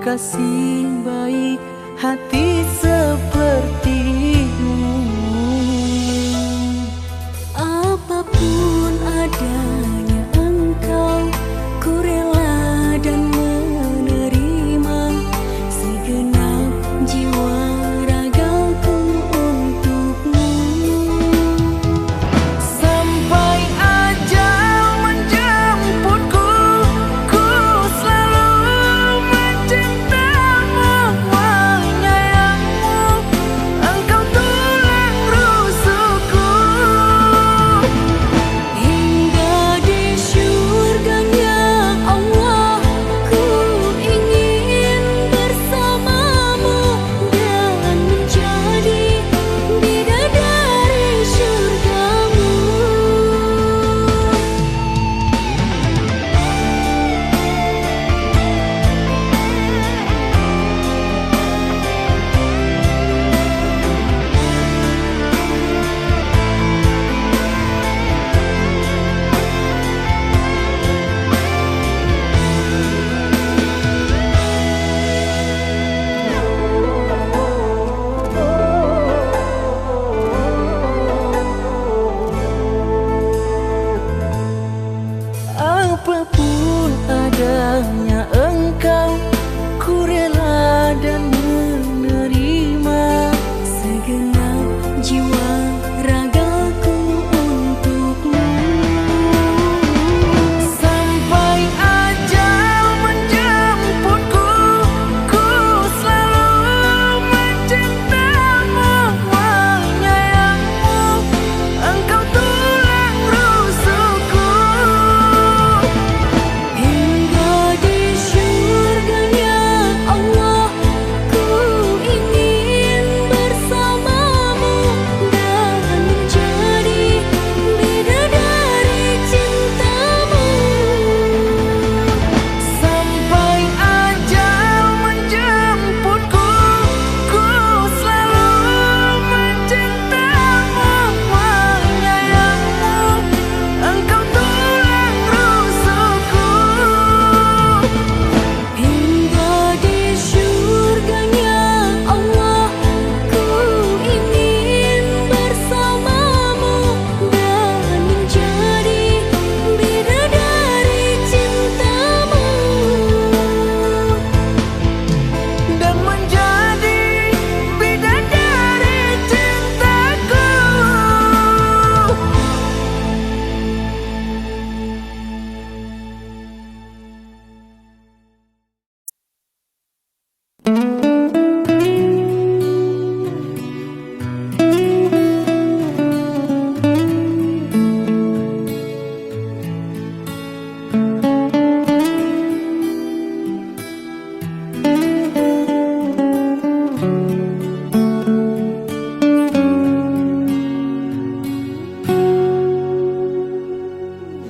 kasih baik hati sepertimu. Apapun adanya engkau, ku rela dan menerima segenap jiwa ragaku untukmu. Sampai ajal menjemputku, ku selalu mencintamu, menyayangmu. Engkau tulang rusukku. Hingga di syurganya Allah, ku ingin bersamamu dan menjadi bidadari syurgamu. Apapun adanya engkau, ku rela dan menerima Segenap jiwa ragaku untukmu. sampai ajal menjemputku, ku selalu mencintamu, menyayangmu. Engkau tulang rusukku. Hingga di syurganya Allah, ku ingin bersamamu dan menjadi bidadari cintamu. Sampai ajal menjemputku, ku selalu mencintamu, menyayangmu. Engkau tulang rusukku. Hingga di syurganya Allah, ku ingin bersamamu dan menjadi bidadari cintamu. Dan menjadi bidadari cintaku.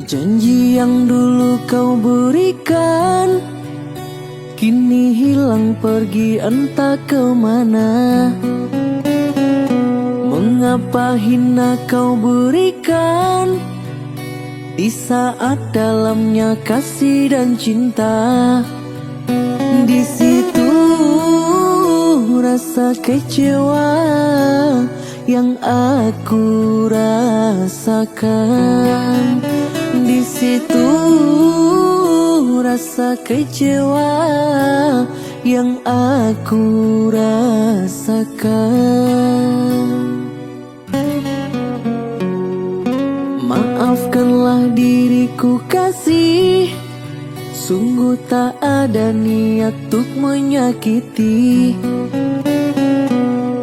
Janji yang dulu kau berikan kini hilang pergi entah kemana. Mengapa hina kau berikan di saat dalamnya kasih dan cinta. Di situ rasa kecewa yang aku rasakan. Di situ rasa kecewa yang aku rasakan. Maafkanlah diriku kasih, sungguh tak ada niat untuk menyakiti.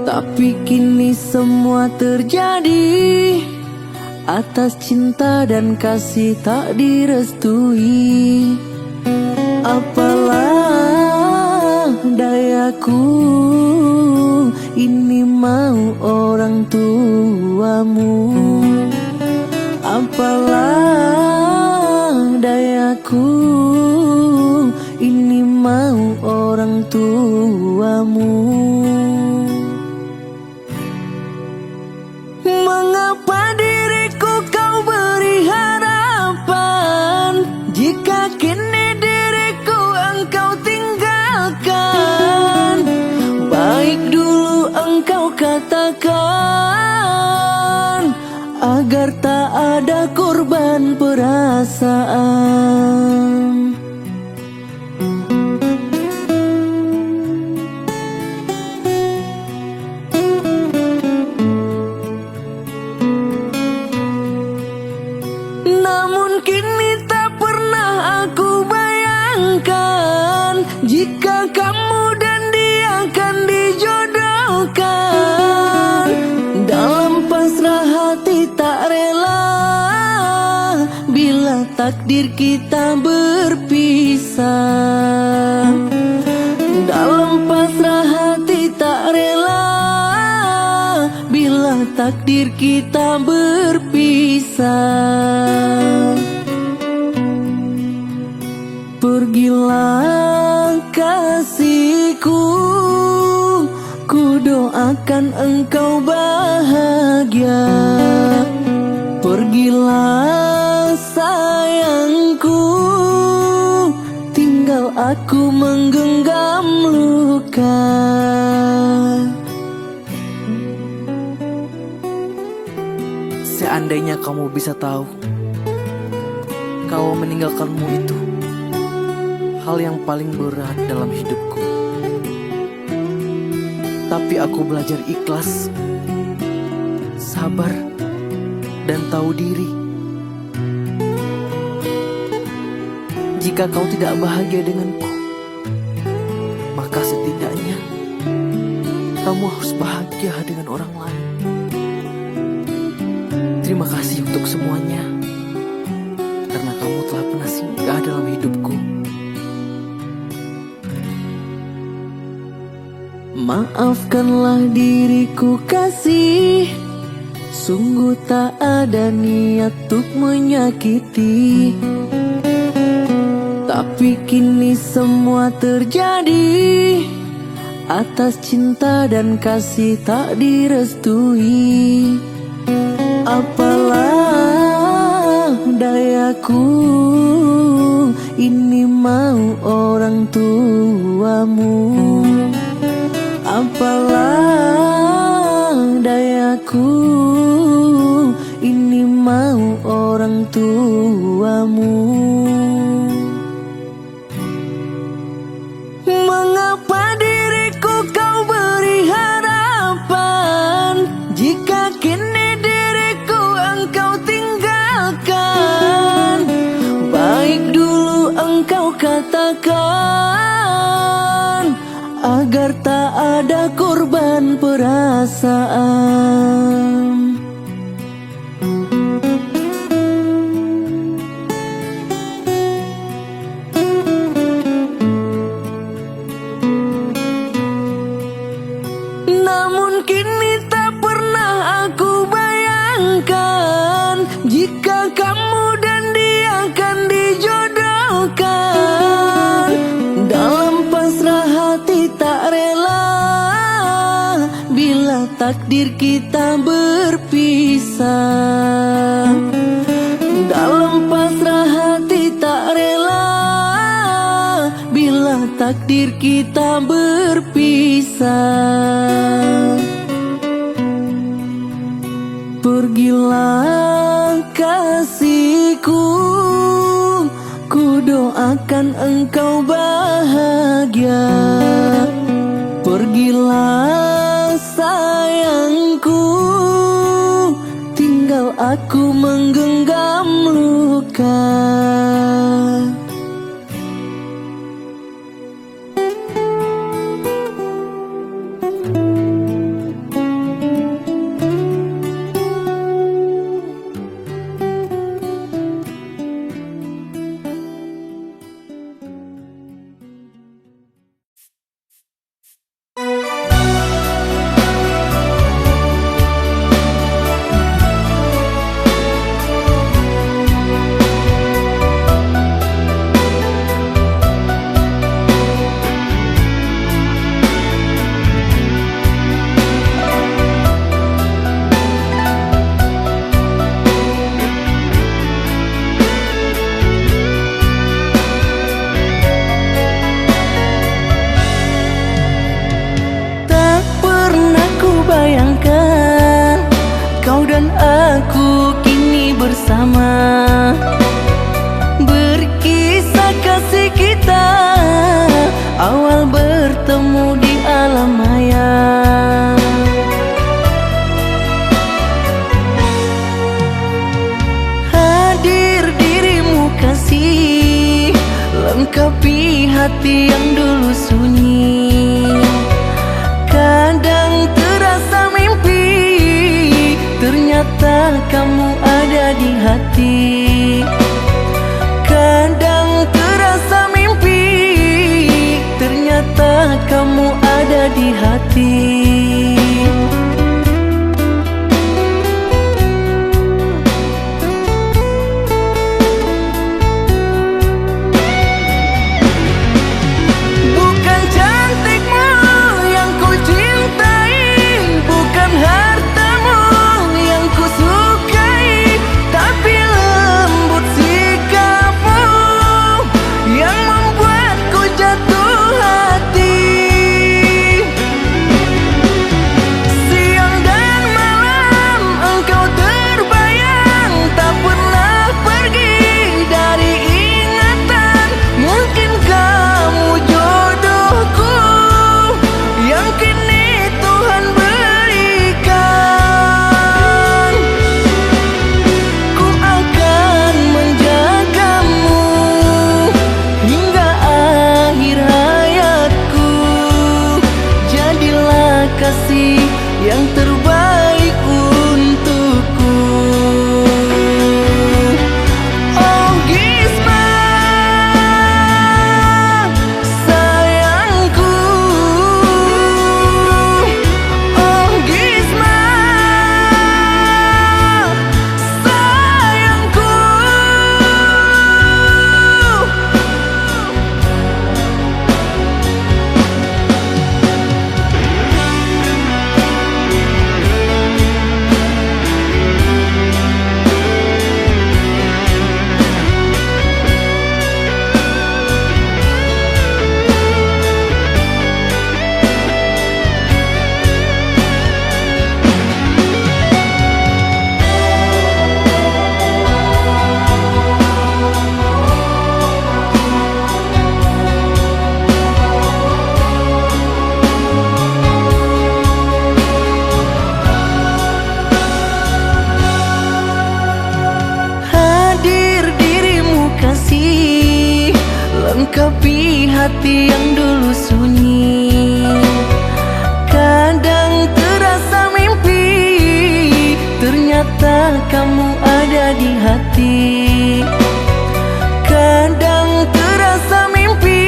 Tapi kini semua terjadi atas cinta dan kasih tak direstui. Apalah dayaku, ini mau orang tuamu. Apalah dayaku, ini mau orang tuamu. Mengapa diriku kau beri harapan, jika kini diriku engkau tinggalkan? katakan agar tak ada korban perasaan. Namun kini tak pernah aku bayangkan jika kamu dan dia akan dijodohkan. Dalam pasrah hati tak rela bila takdir kita berpisah. Dalam pasrah hati tak rela bila takdir kita berpisah. Pergilah kasihku, ku doakan engkau bahagia. Pergilah sayangku, tinggal aku menggenggam luka. Seandainya kamu bisa tahu, kalau meninggalkanmu itu hal yang paling berat dalam hidupku. Tapi aku belajar ikhlas, sabar, dan tahu diri. Jika kau tidak bahagia denganku, maka setidaknya kamu harus bahagia dengan orang lain. Terima kasih untuk semuanya, karena kamu telah pernah singgah dalam hidupku. Maafkanlah diriku kasih, sungguh tak ada niat untuk menyakiti. Tapi kini semua terjadi atas cinta dan kasih tak direstui. Apalah dayaku, ini mau orang tuamu. Apalah dayaku, ini mau orang tuamu. Mengapa diriku kau beri harapan jika kini diriku engkau tinggalkan? Baik dulu engkau katakan agar tak ada korban perasaan. Namun kini tak pernah aku bayangkan jika kamu dan dia akan dijodohkan. Dalam pasrah hati tak rela bila takdir kita berpisah. Dalam pasrah hati tak rela bila takdir kita berpisah. Pergilah kasihku, ku doakan engkau bahagia. Pergilah sayangku, tinggal aku menggenggam luka. hati yang dulu sunyi. Kadang terasa mimpi, ternyata kamu ada di hati. Kadang terasa mimpi, ternyata kamu ada di hati. Kasih yang terbaik untukku. Oh Gisma, sayangku. Oh Gisma, sayangku. Lengkapi hati yang dulu sunyi. Kadang terasa mimpi, ternyata kamu ada di hati. Kadang terasa mimpi,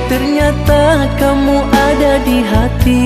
ternyata kamu ada di hati.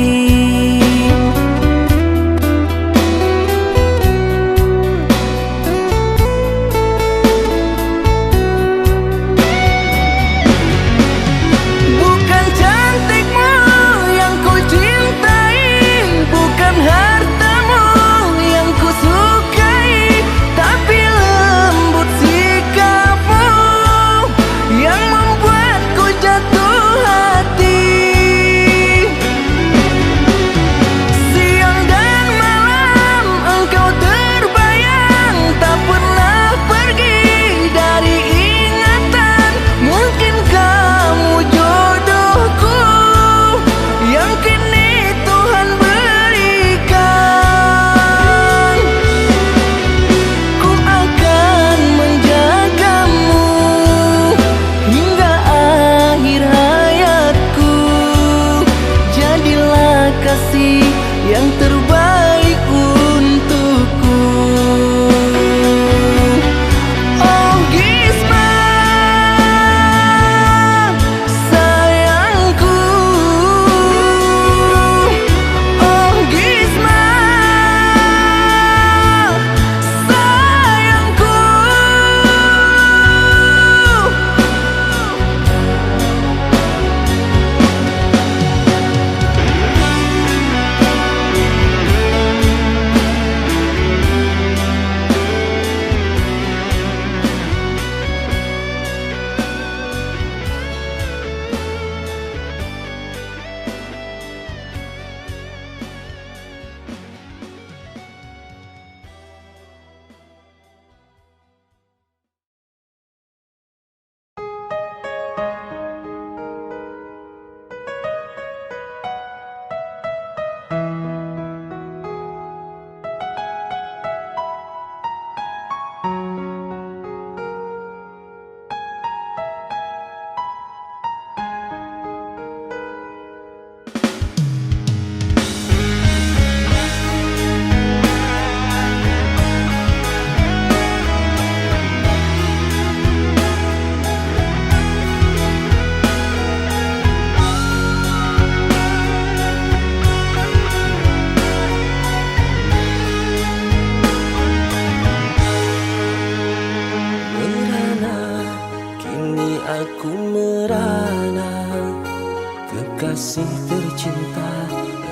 kekasih tercinta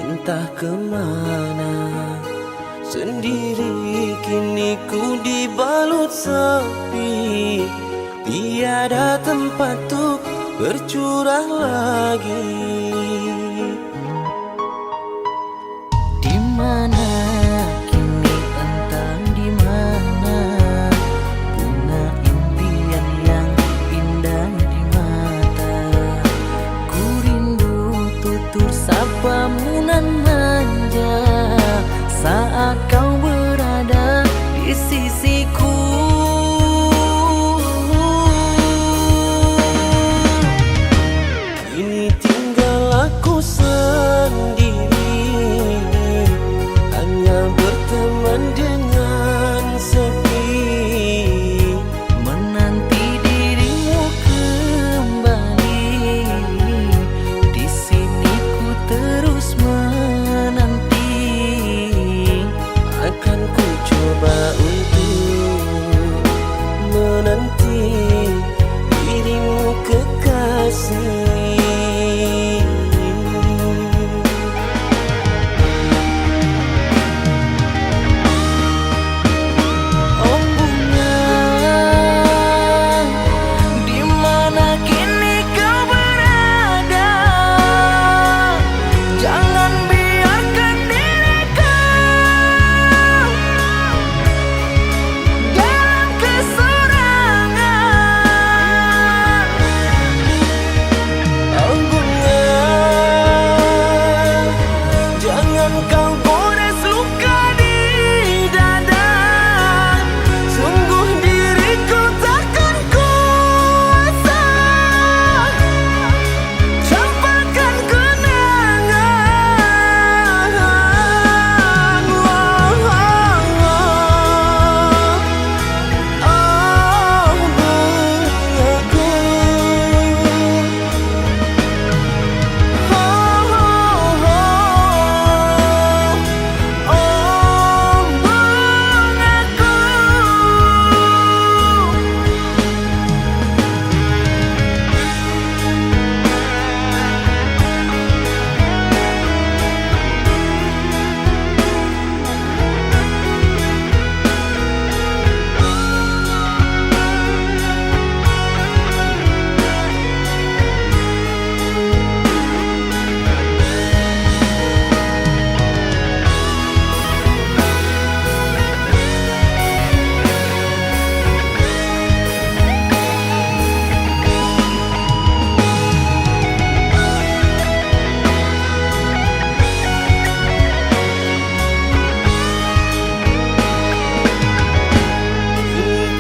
entah kemana. Sendiri kini ku dibalut sepi, tiada tempat untuk bercurah lagi. Di mana kini entah di mana, bunga impian yang indah di mata. Ku rindu tutur sapamu nan manja saat kau berada di sisiku. Kini tinggal aku sendiri, hanya berteman dengan sepi, Menanti dirimu kembali, di sini ku terus menanti. akan ku coba untuk menanti dirimu kekasih. Oh bunga, di mana kini kau berada? Jangan biarkan diriku dalam kesorangan. Oh bunga, jangan kau gores luka di dada. Sungguh diriku takkan kuasa campakkan kenangan.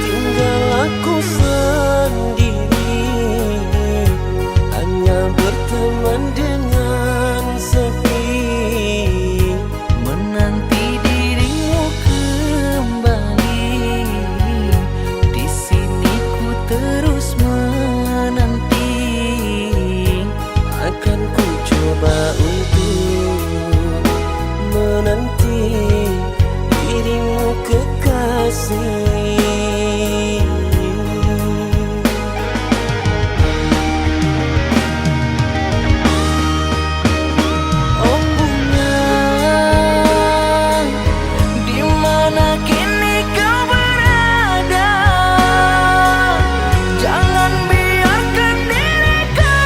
Tinggal aku sendiri, hanya berteman dengan sepi, Menanti dirimu kembali, di sini ku terus menanti. akan ku coba untuk menanti dirimu kekasih. Oh bunga, di mana kini kau berada? Jangan biarkan diriku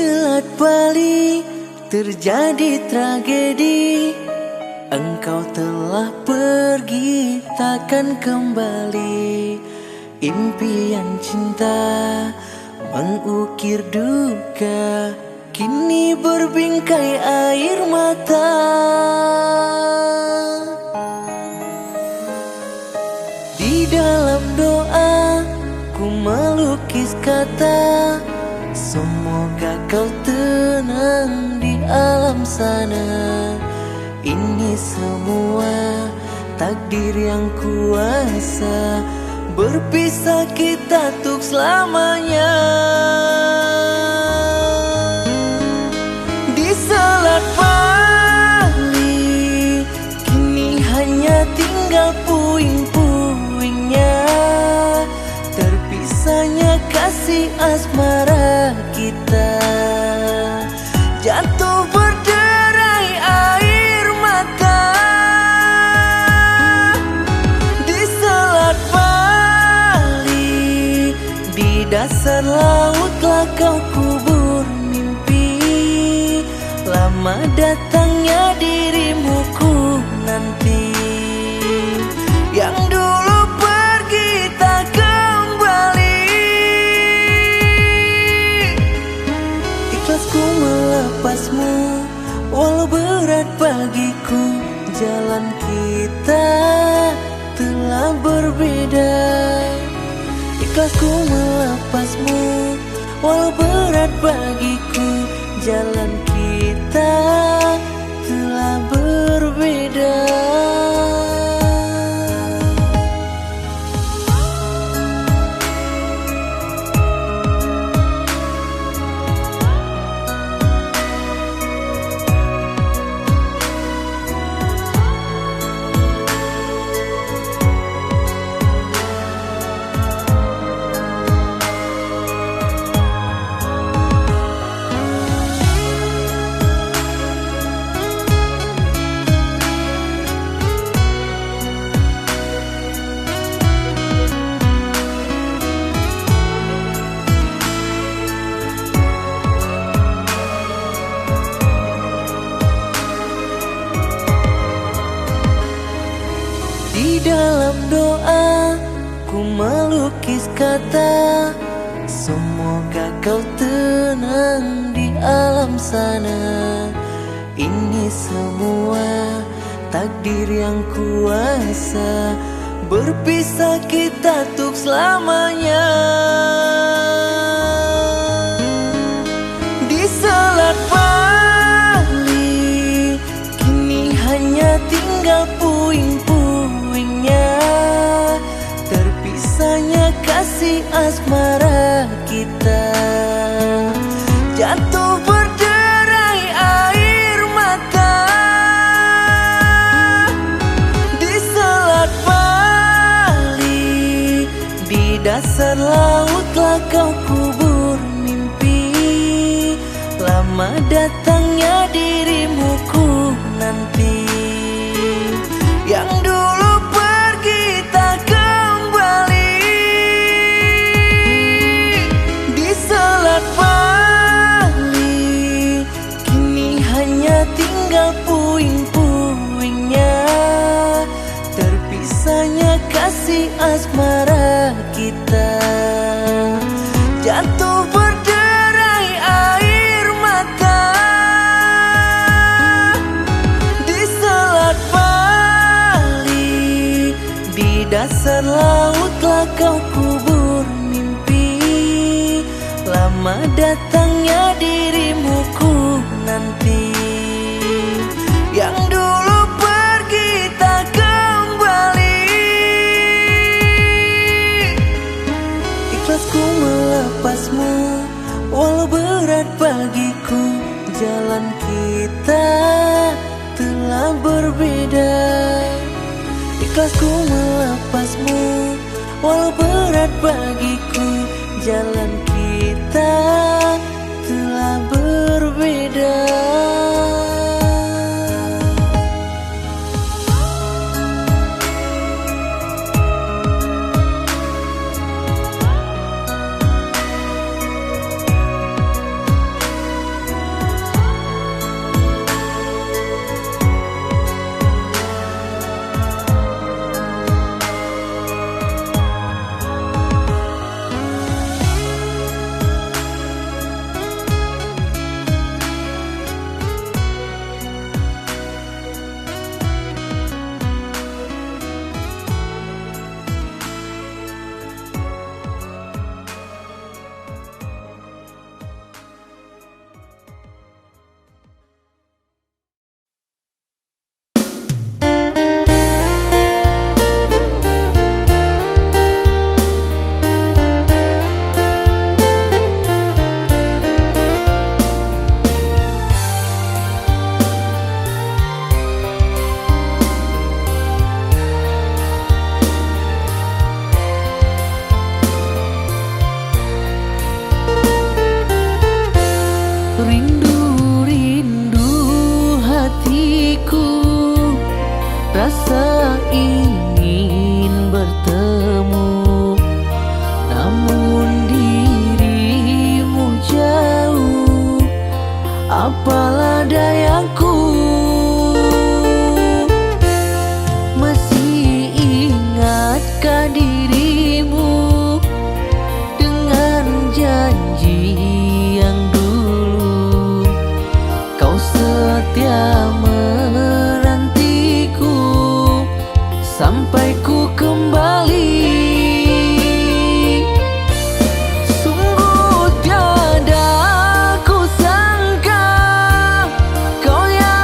Selat Bali terjadi tragedi. Engkau telah pergi takkan kembali. Impian cinta mengukir duka, kini berbingkai air mata. Di dalam doa ku melukis kata, semoga kau tenang di alam sana. Ini semua takdir yang kuasa, berpisah kita tuk selamanya. Di Selat Bali kini hanya tinggal puing-puingnya, terpisahnya kasih asmara kita. Jatuh berderai air mata. Di Selat Bali, di dasar lautlah kau kubur mimpi. Lama datangnya dirimu ku nanti. Yang dulu pergi tak kembali. Ikhlasku melepasmu, walau berat bagiku. Jalan kita telah berbeda. Ikhlasku melepasmu, walau berat bagiku. Jalan kita telah berbeda. Di dalam doa ku melukis kata, semoga kau tenang di alam sana. Ini semua takdir yang kuasa, berpisah kita tuk selamanya. Di Selat Bali kini hanya tinggal puing-puingnya, terpisahnya kasih asmara kita. Jatuh berderai air mata. Di Selat Bali, di dasar lautlah kau kubur mimpi. Lama datangnya dirimu ku nanti. Yang dulu pergi tak kembali. Di Selat Bali kini hanya tinggal puing-puingnya, terpisahnya kasih asmara kita. Jatuh berderai air mata. Di Selat Bali, di dasar lautlah kau kubur mimpi. Lama datangnya dirimu ku nanti. Yang dulu pergi tak kembali. Ikhlasku melepasmu, walau berat bagiku. Jalan kita telah berbeda. Ikhlasku melepasmu, walau berat bagiku. Jalan kita telah berbeda. Rindu-rindu hatiku, rasa ingin bertemu, namun dirimu jauh, apalah dayaku. Masih ingatkah dirimu dengan janji yang dulu kau setia menantiku sampai ku kembali. Sungguh tiada ku sangka kau yang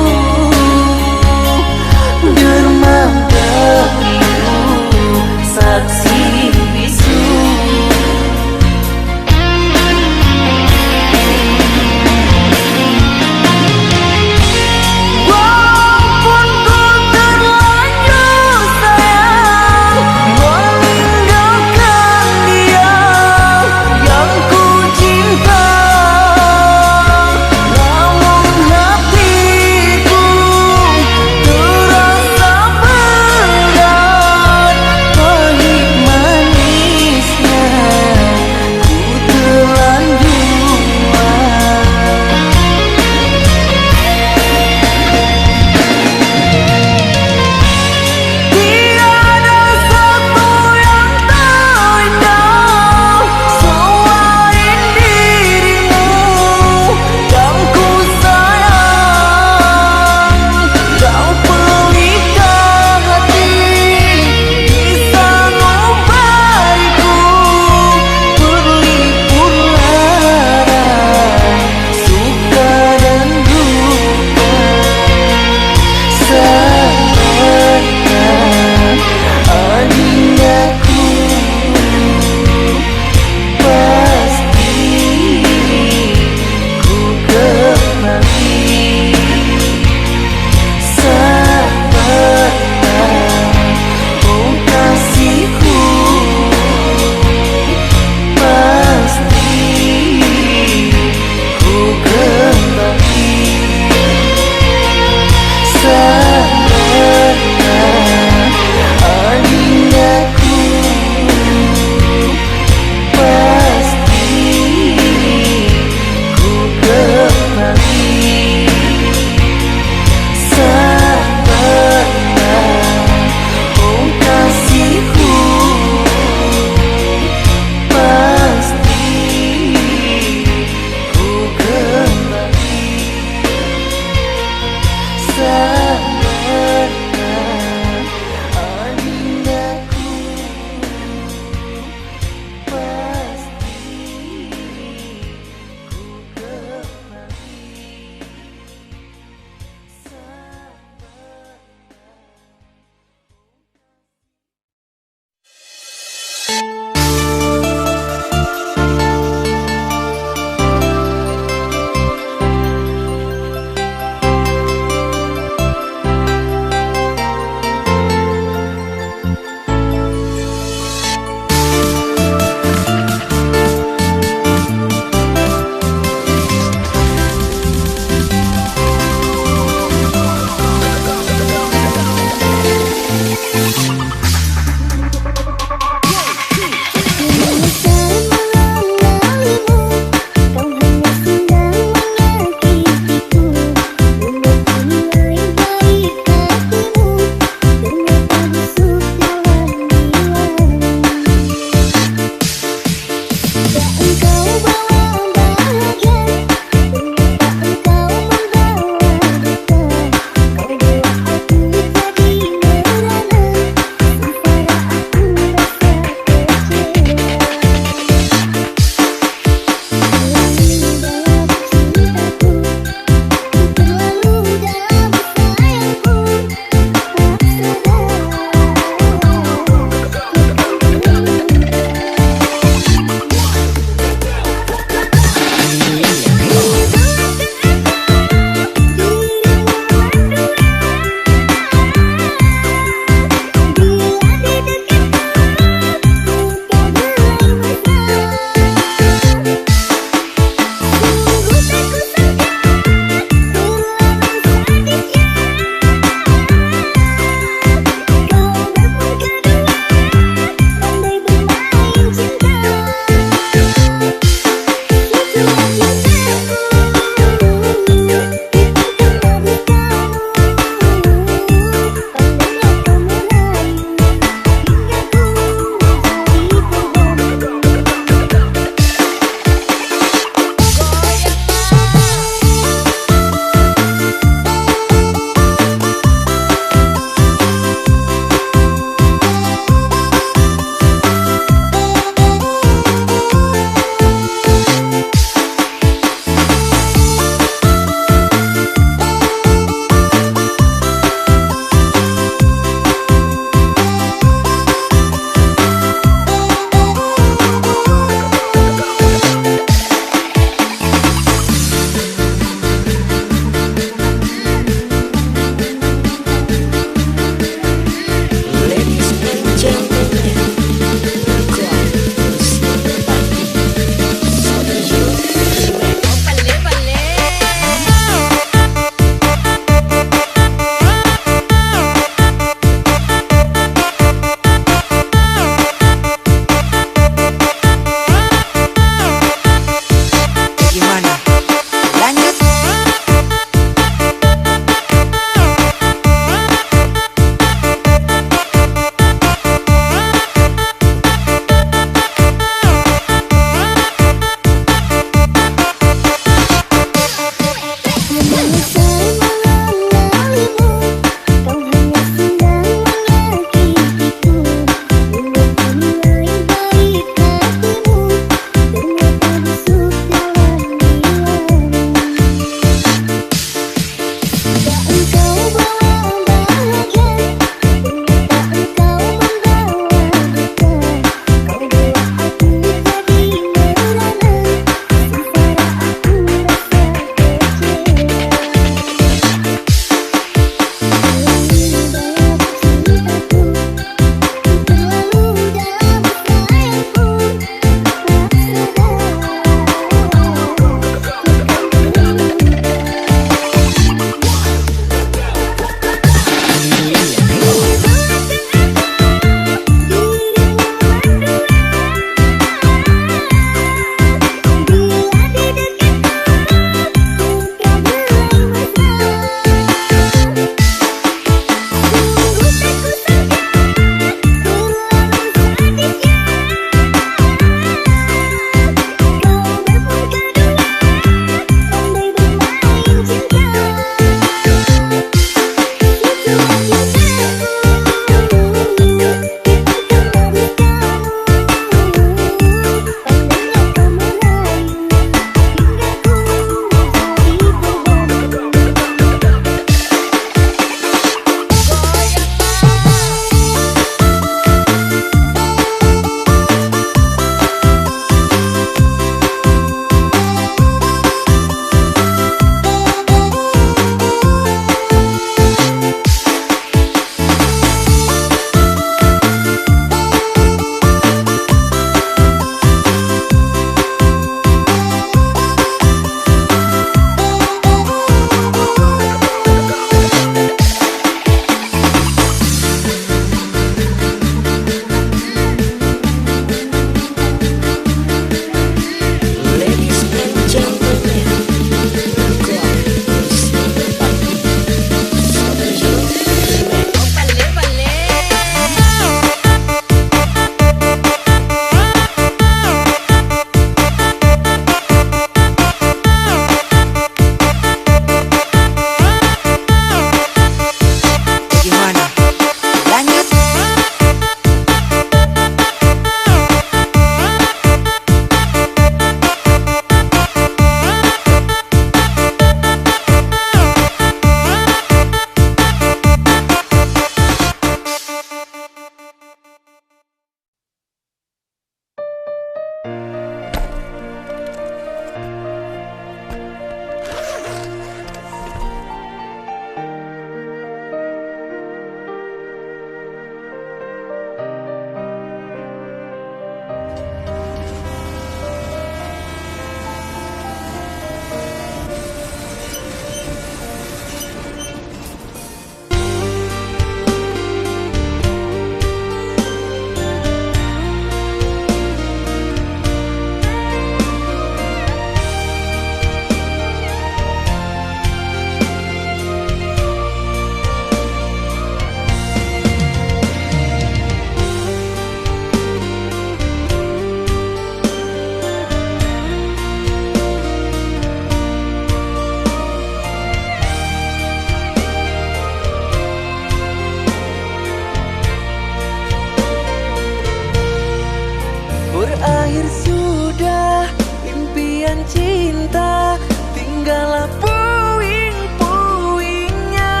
berakhir sudah impian cinta, tinggallah puing-puingnya.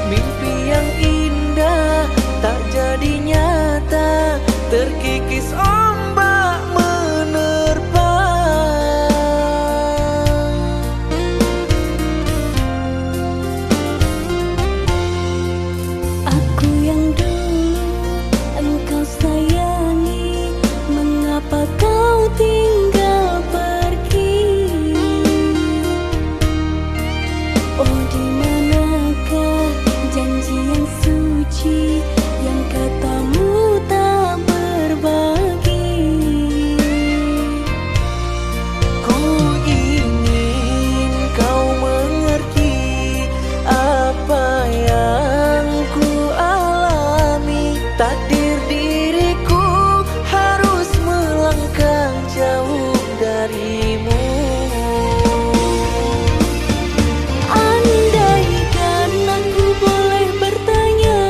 Mimpi yang indah tak jadi nyata, terkikis ombak menerpa. Aku yang dulu engkau sayangi, mengapa kau tinggal pergi? Oh, di manakah janji yang suci yang katamu tak berbagi? Ku ingin kau mengerti apa yang ku alami. Takdir diriku harus melangkah jauh darimu. Andaikan aku boleh bertanya,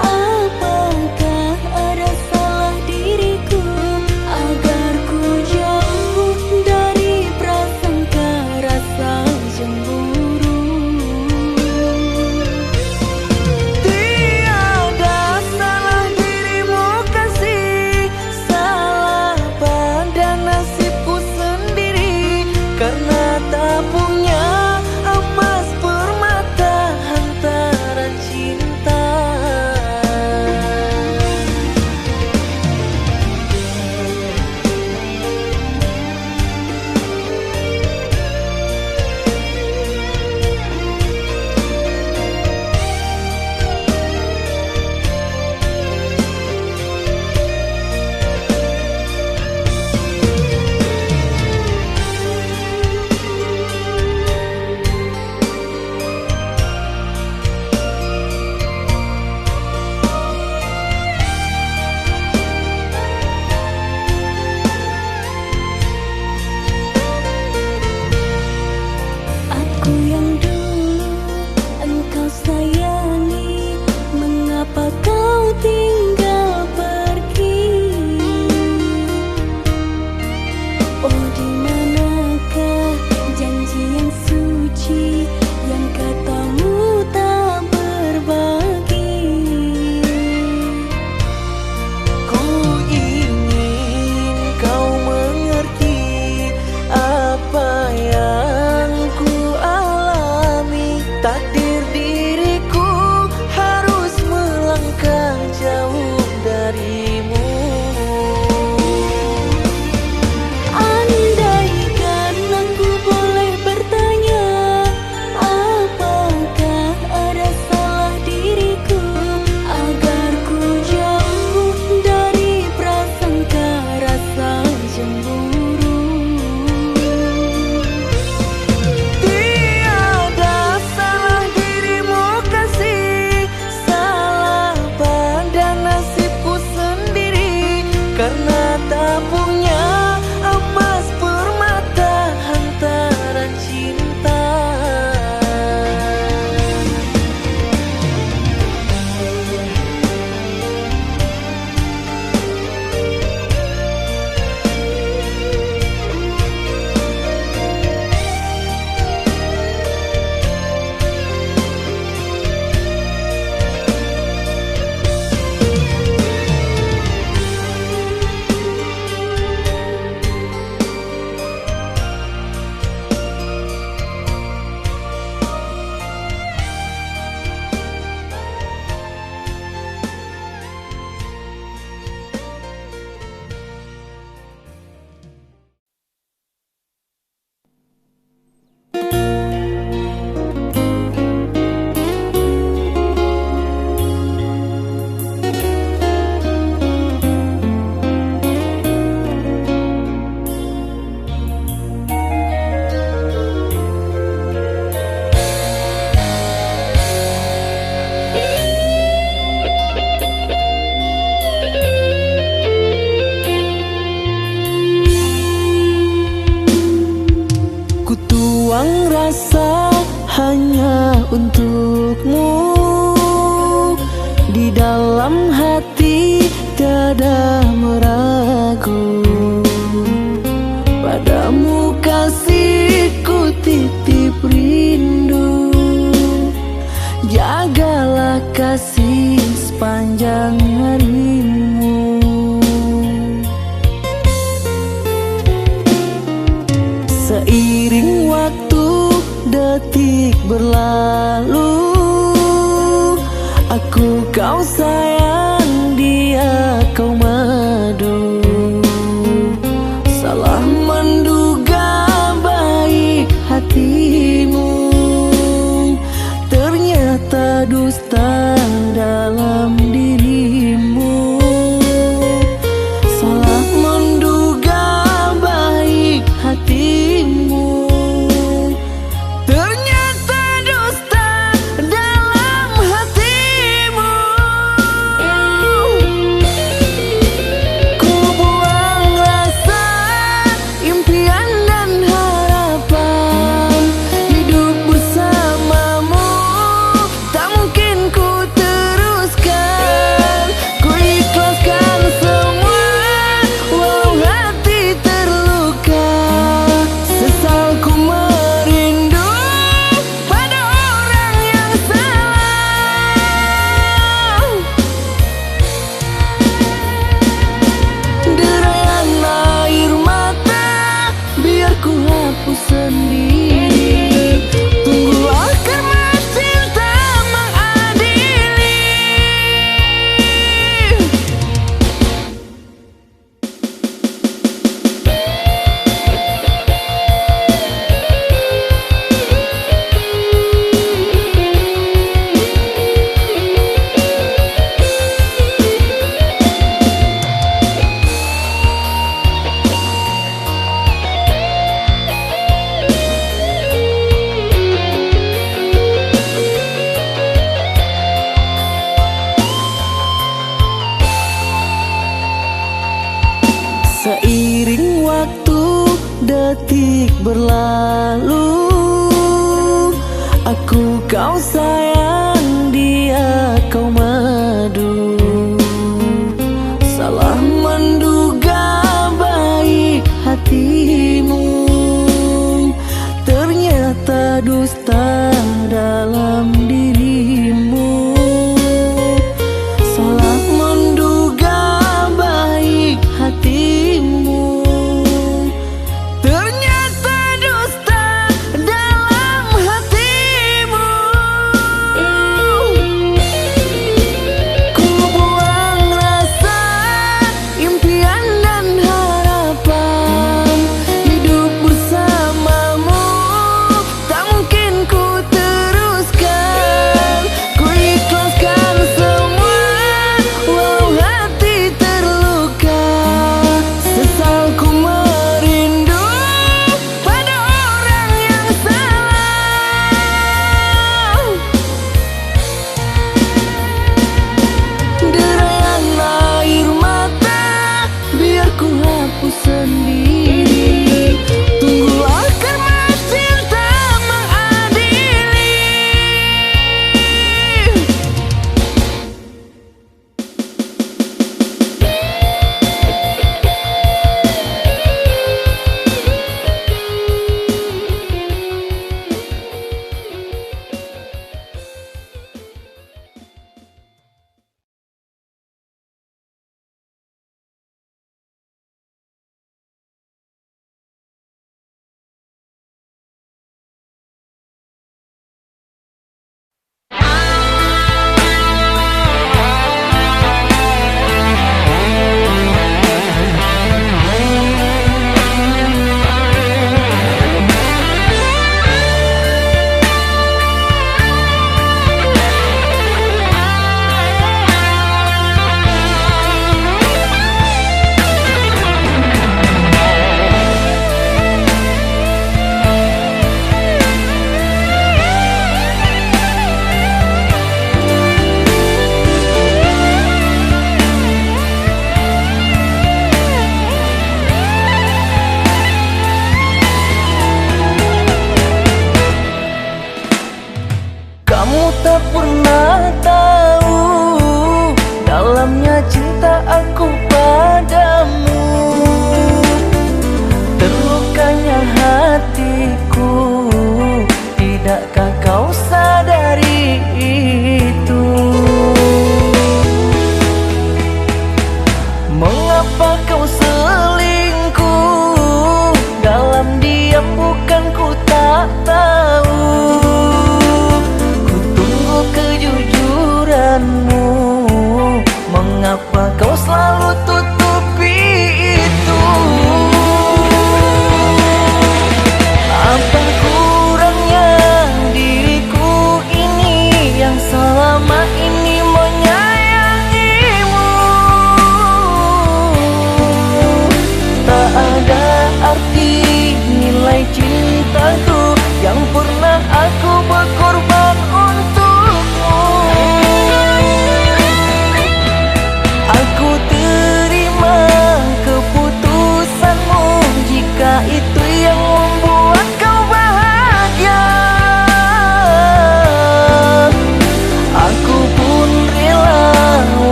apakah ada salah diriku agar ku jauh dari prasangka rasa cemburu? Tiada salah dirimu kasih, salah pada nasibku sendiri, karena tak punya emas permata hantaran cinta. Aku yang dulu engkau sayangi, mengapa kau tinggal pergi? Oh, di manakah janji yang suci yang katamu tak berbagi? Ku ingin kau mengerti apa yang ku alami. Takdir diriku harus melangkah jauh darimu. Andaikan aku boleh bertanya, apakah ada salah diriku agar ku jauh dari prasangka rasa cemburu? Tiada salah dirimu kasih, salah pada nasibku sendiri, karena tak punya emas permata hantaran cinta. untukmu di dalam hati tiada meragu, padamu kasihku titip rindu. Jagalah kasih sepanjang harimu. Seiring waktu detik berlalu, aku kau sayang, dia kau madu. Salah menduga baik hatimu, ternyata dusta dalam dirimu. Salah menduga baik hatimu, ternyata dusta dalam hatimu. Ku buang rasa, impian dan harapan, hidup bersamamu tak mungkin ku teruskan. Ku ikhlaskan semua walau hati terluka. Sesal ku merindu pada orang yang salah. Derayan air mata biar ku hapus sendiri. Tunggulah karena cinta mengadili. Seiring waktu detik berlalu, aku kau sayang, dia kau madu. Salah menduga baik hatimu, ternyata dusta dalam dirimu. Salah menduga baik hatimu, ternyata dusta dalam hatimu.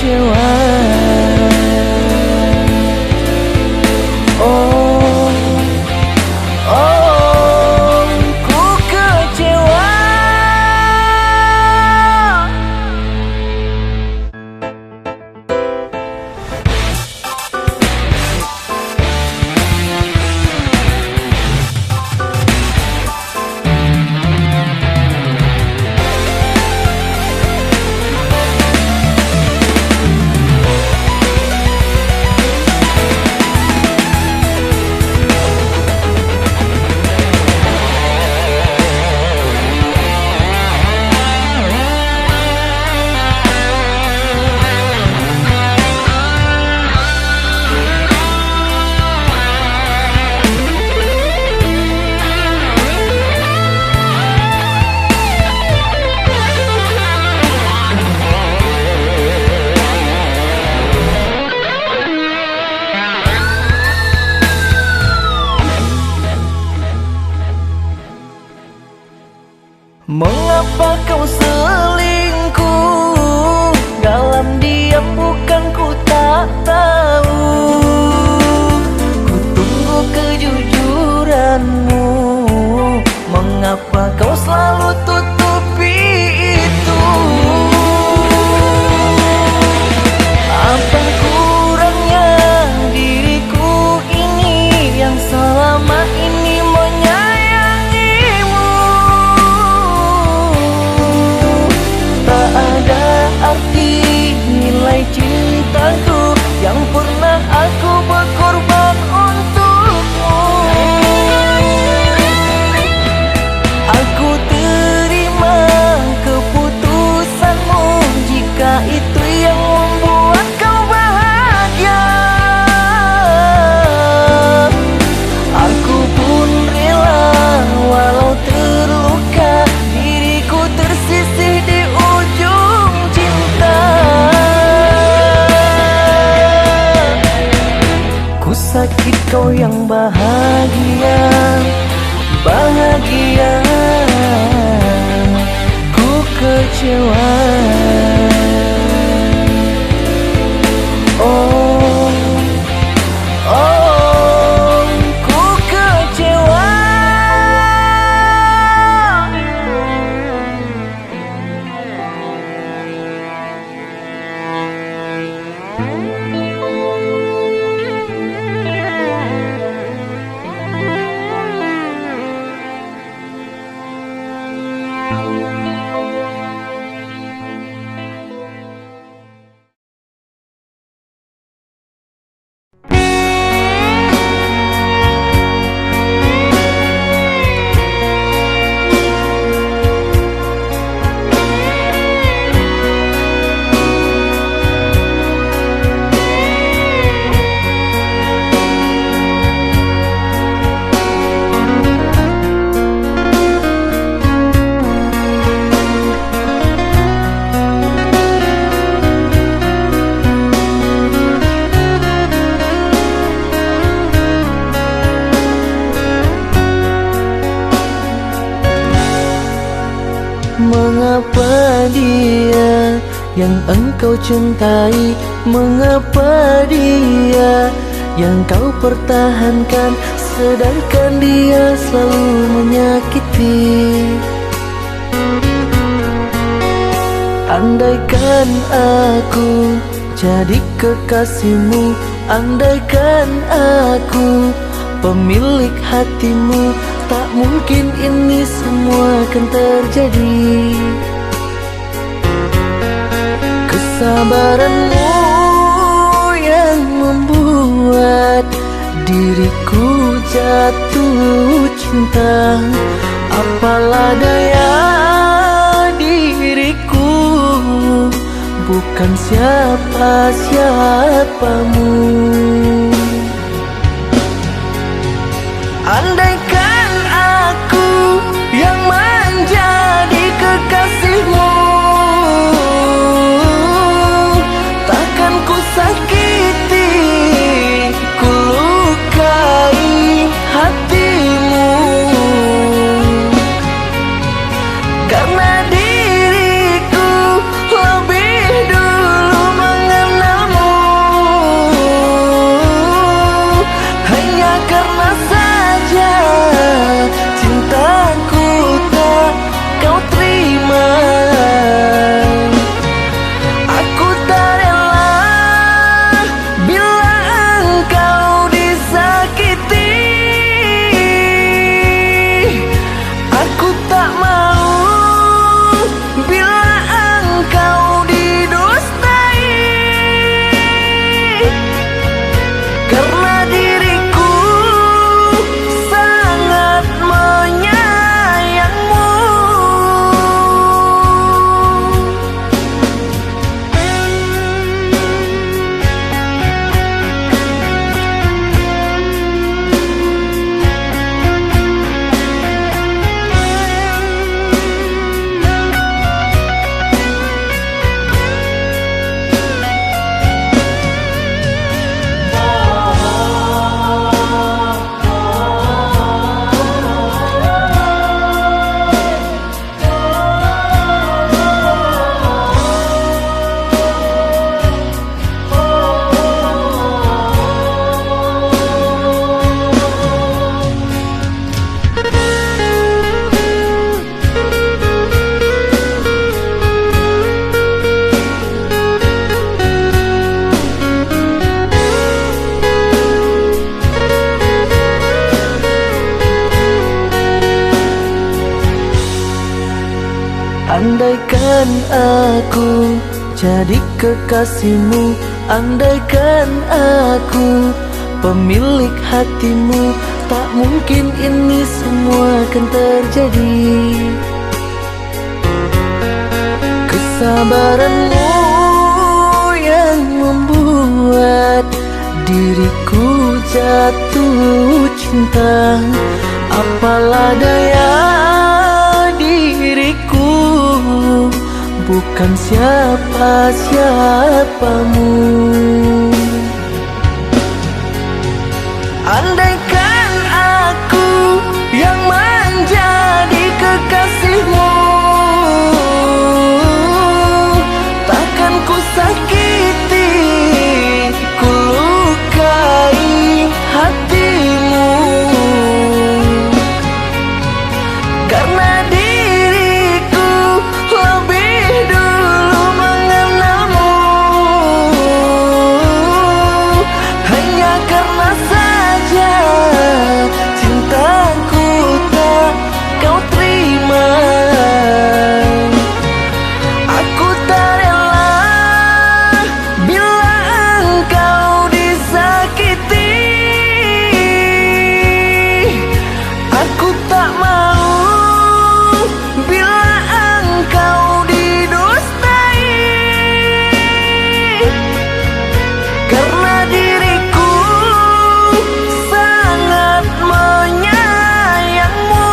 kecewa. Oh, oh, ku kecewa. Mengapa kau selingkuh? Dalam diam bukan ku tak tahu. Ku tunggu kejujuranmu. Mengapa kau selalu tutupi itu? Apa kurangnya diriku ini yang selama ini menyayangimu? Tak ada arti nilai cintaku yang pernah aku berkorban untukmu. Aku terima keputusanmu jika itu yang membuat kau bahagia. Aku pun rela walau terluka, diriku tersisih di ujung cinta. Ku sakit kau yang bahagia, bahagia. Ku kecewa. Oh, oh, ku kecewa. Mengapa dia yang engkau cintai? Mengapa dia yang kau pertahankan, sedangkan dia selalu menyakiti? Andaikan aku jadi kekasihmu, andaikan aku pemilik hatimu, tak mungkin ini semua akan terjadi. Kesabaranmu yang membuat diriku jatuh cinta. Apalah daya diriku, bukan siapa-siapamu. Andaikan aku yang menjadi kekasihmu, takkan ku sakiti, ku lukai hatimu. Karena diriku lebih dulu mengenal Andaikan aku jadi kekasihmu, andaikan aku pemilik hatimu, tak mungkin ini semua akan terjadi. Kesabaranmu yang membuat diriku jatuh cinta. Apalah daya diriku, bukan siapa-siapamu. Andaikan aku yang menjadi kekasihmu, takkan ku sakiti, ku lukai hatimu. Karena diriku lebih dulu mengenalmu, hanya karena saja cintaku tak kau terima. Aku tak rela bila engkau disakiti. Aku tak mau bila engkau didustai. Karena diriku sangat menyayangmu.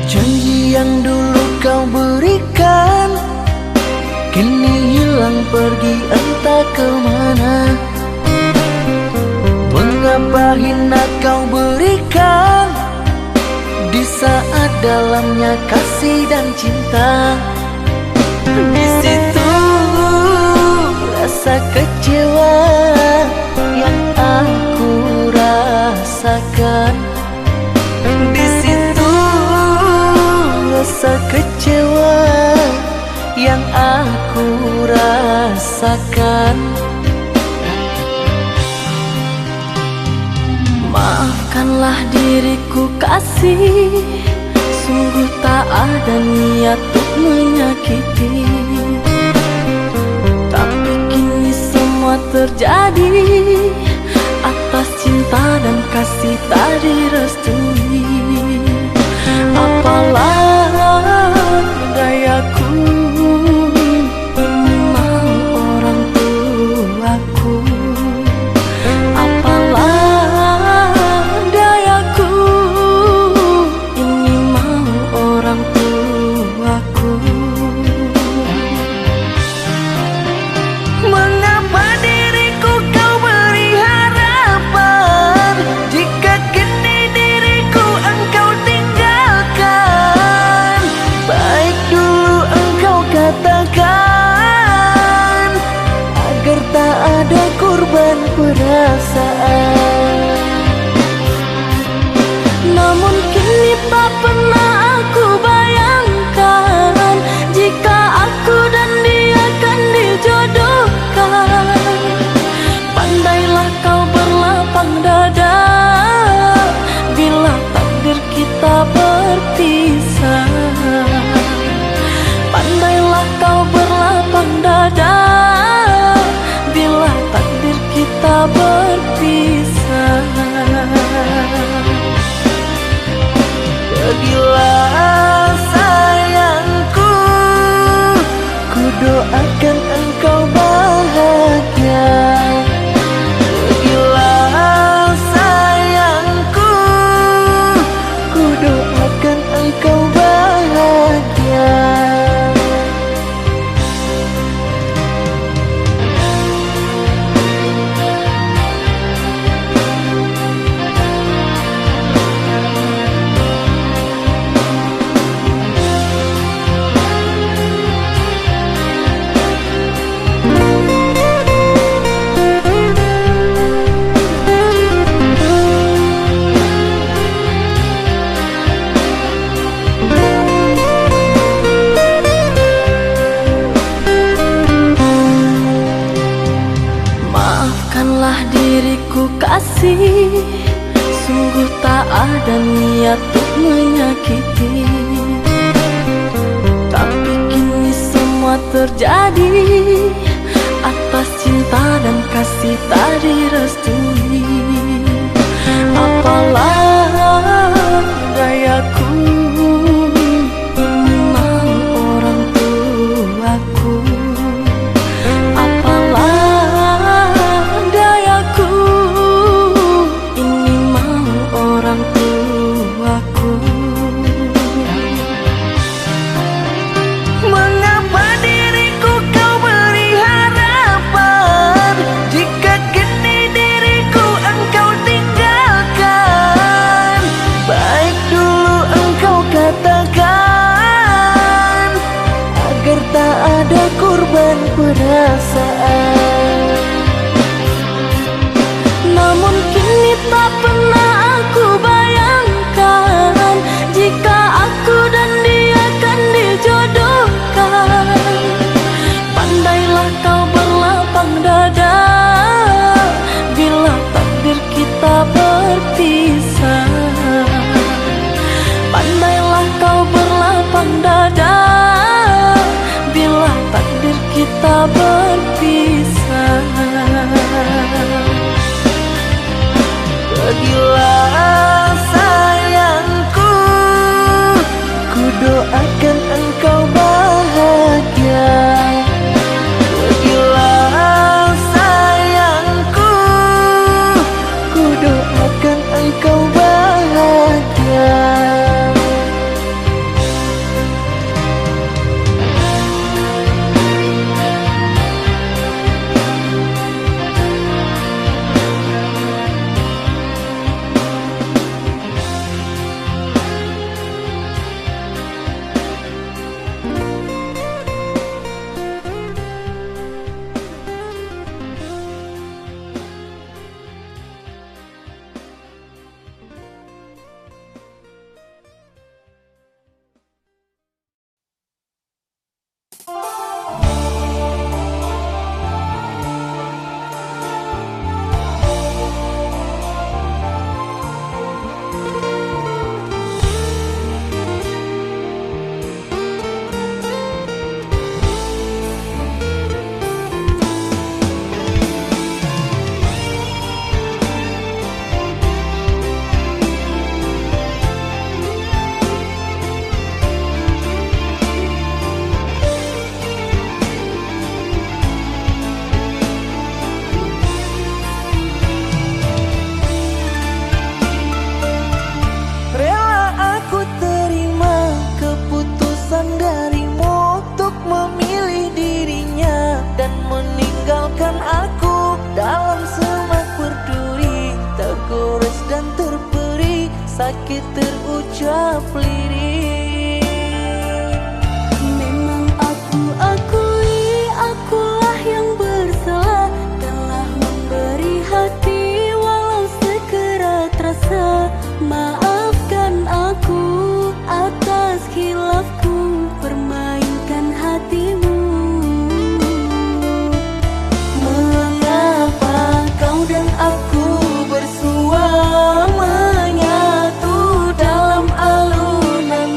Janji yang dulu kau berikan kini hilang pergi entah kemana. Mengapa hina kau berikan di saat dalamnya kasih dan cinta. Di situ rasa kecewa yang aku rasakan. Di situ rasa kecewa yang aku rasakan. Maafkanlah diriku kasih, sungguh tak ada niat untuk menyakiti. Tapi kini semua terjadi atas cinta dan kasih tak direstui. Apalah dayaku, ini mau orang tuaku. Apalah dayaku, ini mau orang tuaku. Mengapa diriku kau beri harapan jika kini diriku engkau tinggalkan? Baik dulu engkau katakan agar tak ada korban perasaan. Namun kini tak pernah aku bayangkan jika aku dan dia akan dijodohkan. Maafkanlah diriku kasih, sungguh tak ada niat untuk menyakiti. Tapi kini semua terjadi atas cinta dan kasih tak direstui. Apalah dayaku, ini mau orang tuaku. Apalah dayaku, ini mau orang tuaku. Mengapa diriku kau beri harapan, jika kini diriku engkau tinggalkan? Baik dulu engkau katakan, agar tak ada korban perasaan. Namun kini tak pernah aku bayangkan, jika aku dan dia kan dijodohkan. Pandailah kau berlapang dada, bila takdir kita berpisah. Pandailah kau berlapang dada, bila takdir kita berpisah. Pergilah sayangku, ku doakan engkau bahagia. Pergilah sayangku, ku doakan engkau bahagia. sakit terucap lirih. Memang aku akui, akulah yang bersalah, telah memberi hati walau sekerat rasa. Maafkan aku atas khilafku, permainkan hatimu. Mengapa kau dan aku bersua menyatu dalam alunan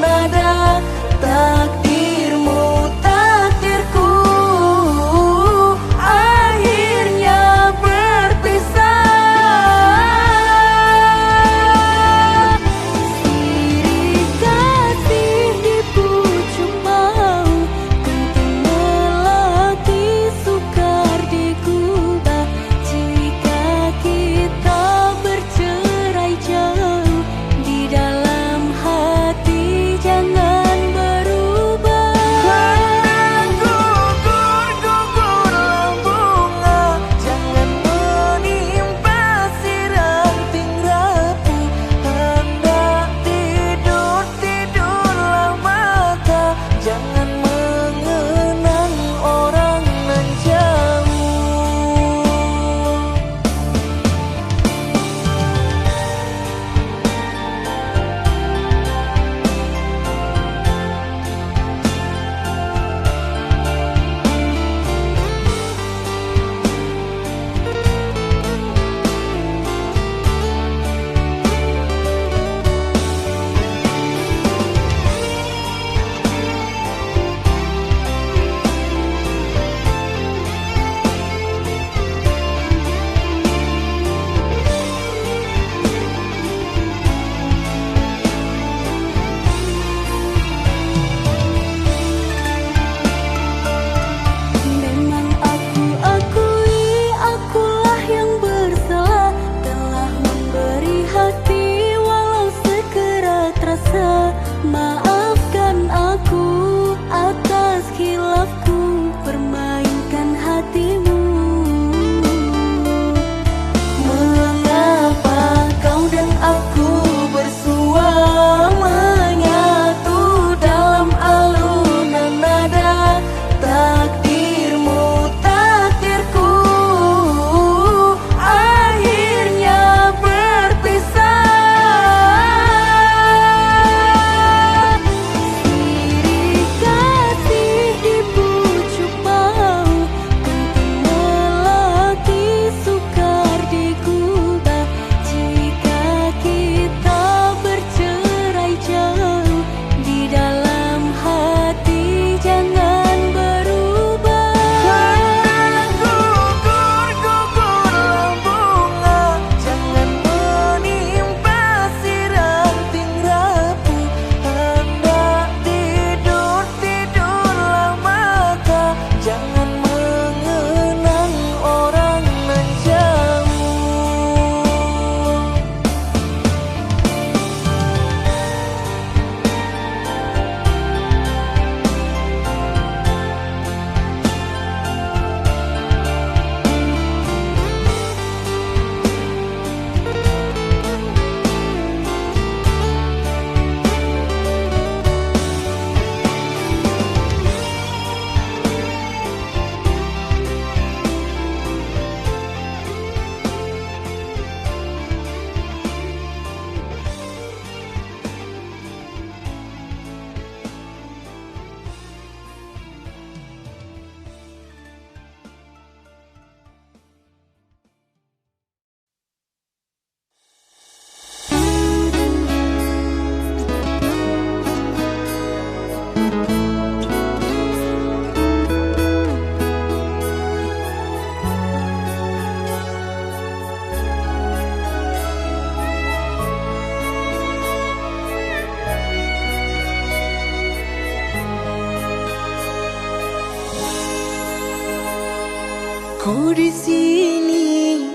Ku di sini,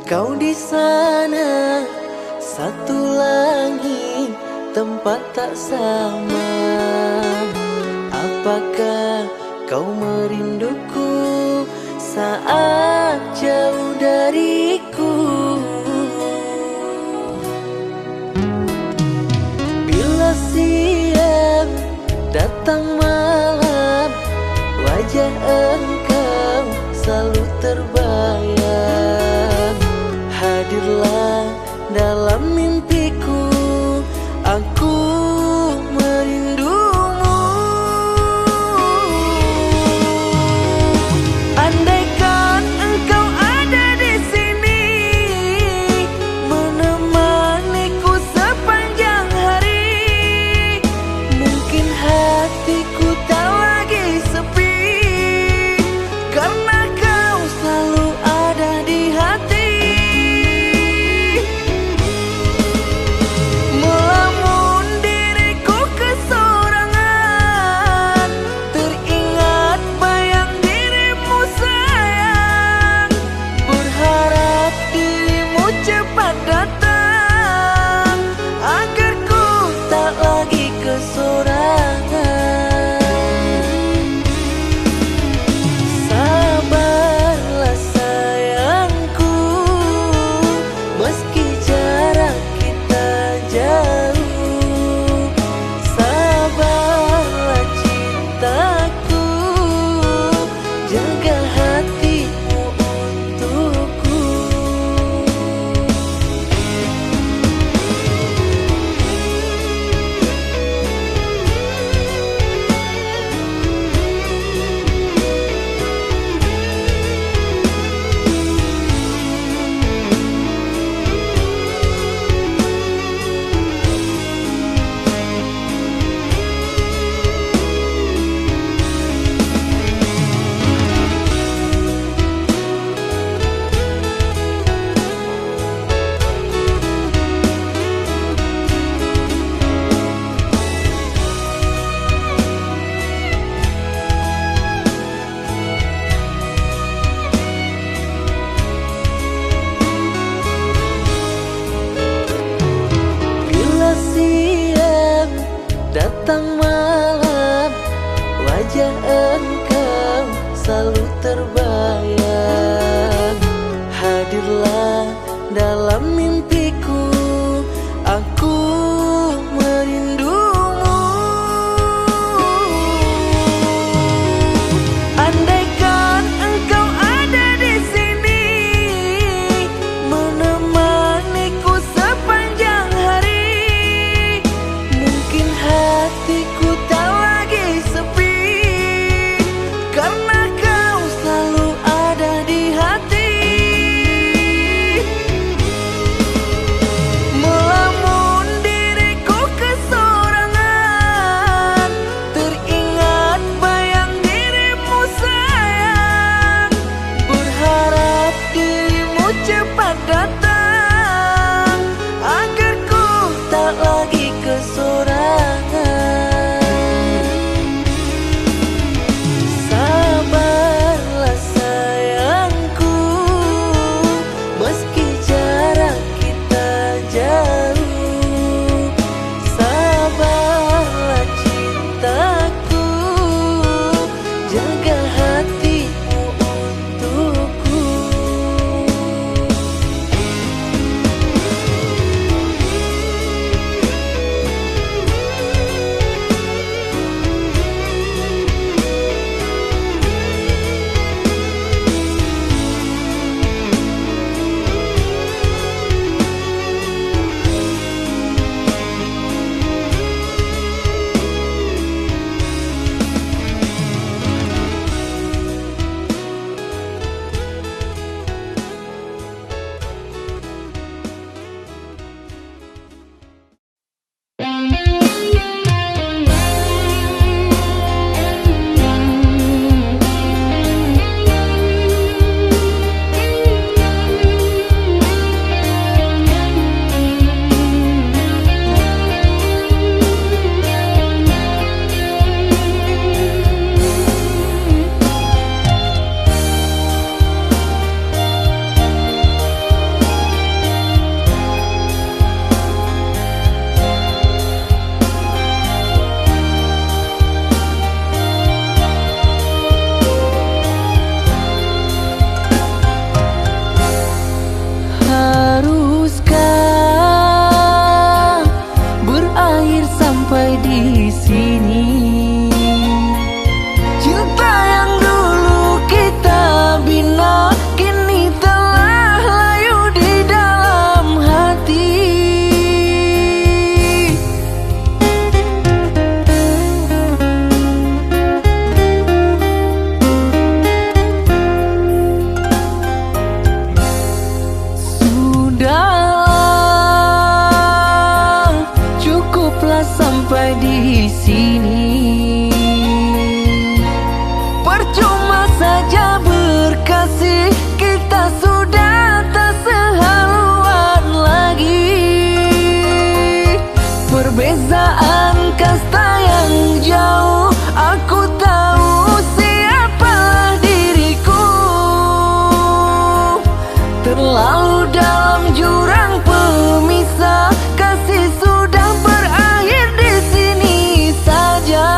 kau di sana, satu langit, tempat tak sama. Apakah kau merinduku saat jauh dariku? Bila siang datang malam, wajah engkau selalu terbayang. Hadirlah dalam mimpiku, aku merindumu. Andaikan engkau ada di sini, menemaniku sepanjang hari, mungkin hatiku tak lagi sepi, karena kau selalu ada di hati. Melamun diriku kesorangan, teringat bayang dirimu sayang, berharap dirimu cepat datang, agar ku tak lagi kesorangan. Sabarlah sayangku, meski jarak kita jauh. Sabarlah cintaku, jaga hatimu untukku. Bila siang datang malam, wajah engkau selalu terbayang. Hadirlah dalam mimpiku, aku merindumu. Andaikan engkau ada di sini, menemaniku sepanjang hari, mungkin hatiku tak lagi sepi, sampai di sini. Percuma saja berkasih, kita sudah tak sehaluan lagi. Perbezaan kasta yang jauh, aku tahu siapa diriku. Terlalu dalam jurang pemisah, kasih sudah berakhir di sini saja.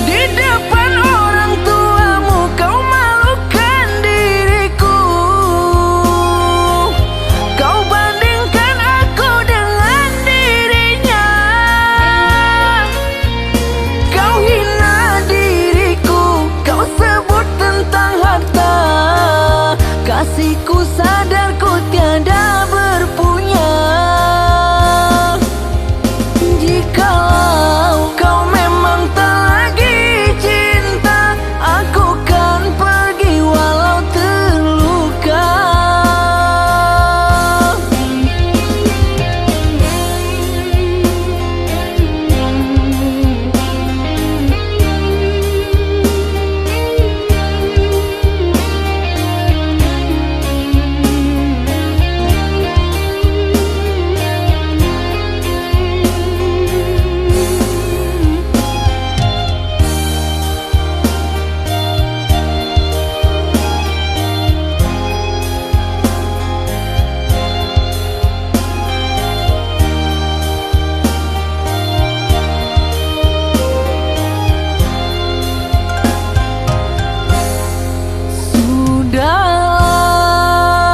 Di depan orang tuamu kau malukan diriku. Kau bandingkan aku dengan dirinya. Kau hina diriku, kau sebut tentang harta. Kasihku sadar ku tiada berpunya. Jikalau kau memang tak lagi cinta, aku kan pergi walau terluka.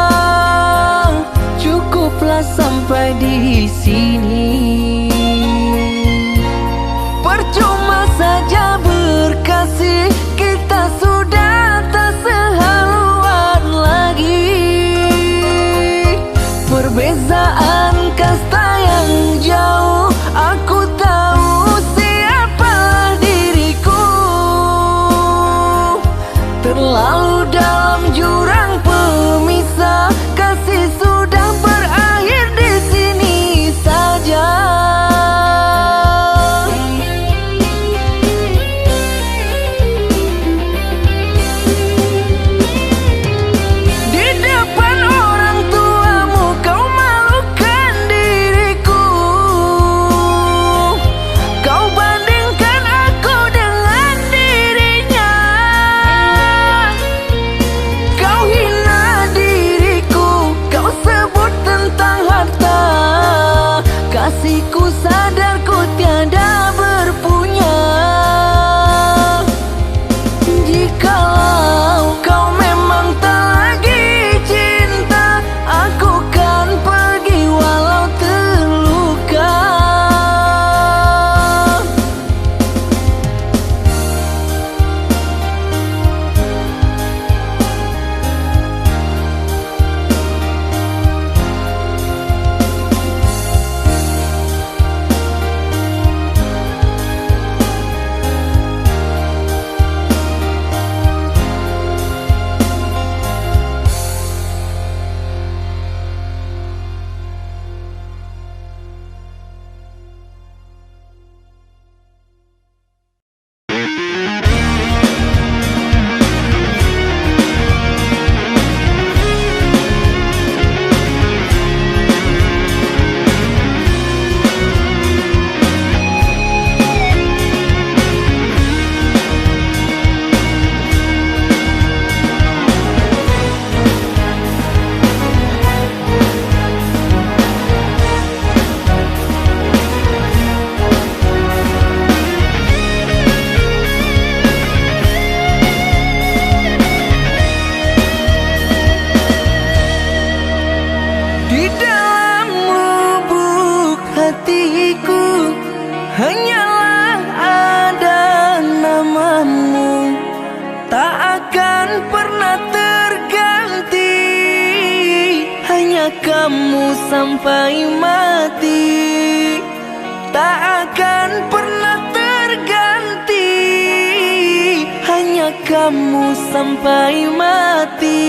Sudahlah, cukuplah sampai di sini. Percuma saja berkasih, kita sudah tak sehaluan lagi. Perbezaan kasta yang jauh, aku tahu siapa diriku. Terlalu dalam jurang pemisah, kasih sudah berakhir di sini saja. Di depan orang tuamu kau malukan diriku. Kau bandingkan aku dengan dirinya. Kau hina diriku, kau sebut tentang harta. Kasihku sadar ku tiada berpunya. Jikalau kau memang tak lagi cinta, aku kan pergi walau terluka. Di dalam lubuk hatiku hanyalah ada namamu. Tak akan pernah terganti, hanya kamu sampai mati. Tak akan pernah terganti, hanya kamu kamu sampai mati.